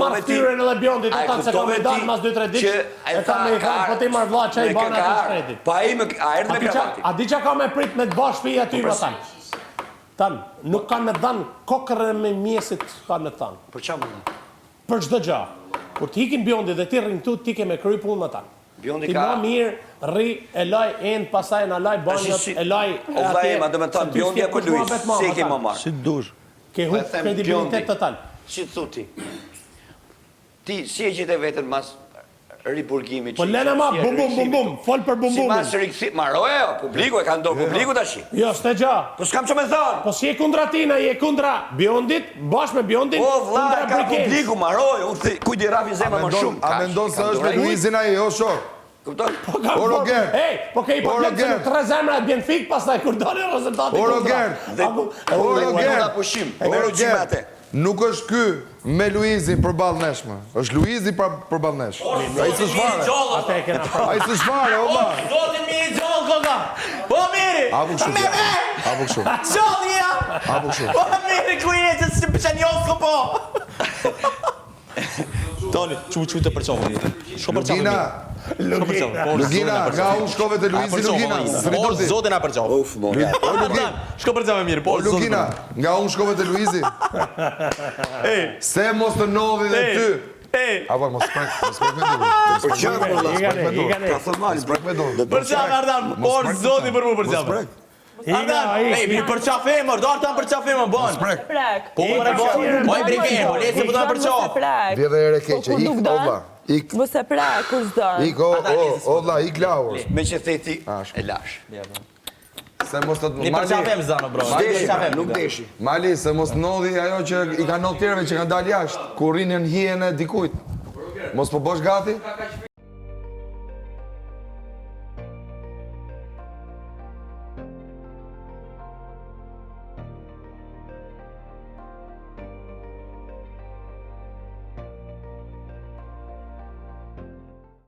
marrë ftyrën edhe Bjondit, e ta se ka me dalë mas 2-3 ditë, e ka me i thënë, po ti marrë vlla që i bana të shkretit. Pa i a erdhë me kravati. A di që ka me prit me të bashkë fija ty më tanë? Tanë, nuk kanë me dhanë kokërë me mjesit kanë me tanë. Për qa më në? Për çdo gjë. Kur ti ikin Bjondi dhe ti rrin këtu, ti ke me kry punë më tanë. Bjondi ti ka... ma mirë, rri, e laj end, pasaj në laj banjot, e laj... O vlaj, ma dhe me tanë, Bjondi e për Luis, si ke më marë? Si dush. Ke hu kredibilitet total. Si të thuti? Ti, si e gjithë e vetën mas riburgimi që... Po lene ma, bum, fol për bum. Si mas rikëthit, maroje, publiku e ka ndonë publiku të shi. Jo, s'te gja. Po s'kam që me thonë. Po si e kundra tina, je kundra Bjondit, bashkë me Bjondit, kundra Brikes. O, vla, ka publiku, maroje, kujdi rafi zema më shumë. A mendon se është me Luizin a jo shok? Kupton? Oroger. Ej, po ke i përgjën që në 3 zemra e bjen fik, pas taj kur dole rezultati Oroger. Nuk është ky me Luizin për balë neshme. është Luizi për balë neshme. A i së shfare. A i së shfare, o ma. Zotin mi i gjollë, koka. Po miri. Abu këshu. Abu këshu. Gjollë ja. Abu këshu. Po miri ku jetë, që për që njosko po. Toni, që të përqovë. Lugina. Lugina, nga unë shkove të Luizi Lugina. Po, zotin a përqovë. Uf, monja. Shko përqovë mirë, po, zotin. Lugina, nga unë shkove të Luizi. Se mos të nodhi dhe ty. Apo, mos sprek me du. Për sprek me du. Përqavë, Ardan, por zotin për mu përqavë. Ardan, mi përqafë e mërë, do artan përqafë e më bënë. Prek. Po, më rëbonë, po i brike, po lesi për të në përqafë. Vje dhe ere keqe, ik, olla. Ik. Vëse prek, kur zdojnë. Ik, olla, ik laur. Me që theti, e lash. Se mos të... Një përqafë e më zano, bro. Nuk deshi. Mali, se mos nodhi ajo që i ka nodh tjereve që kanë dalë jashtë, kur rinën hien e dikujt. Mos po bosh gati?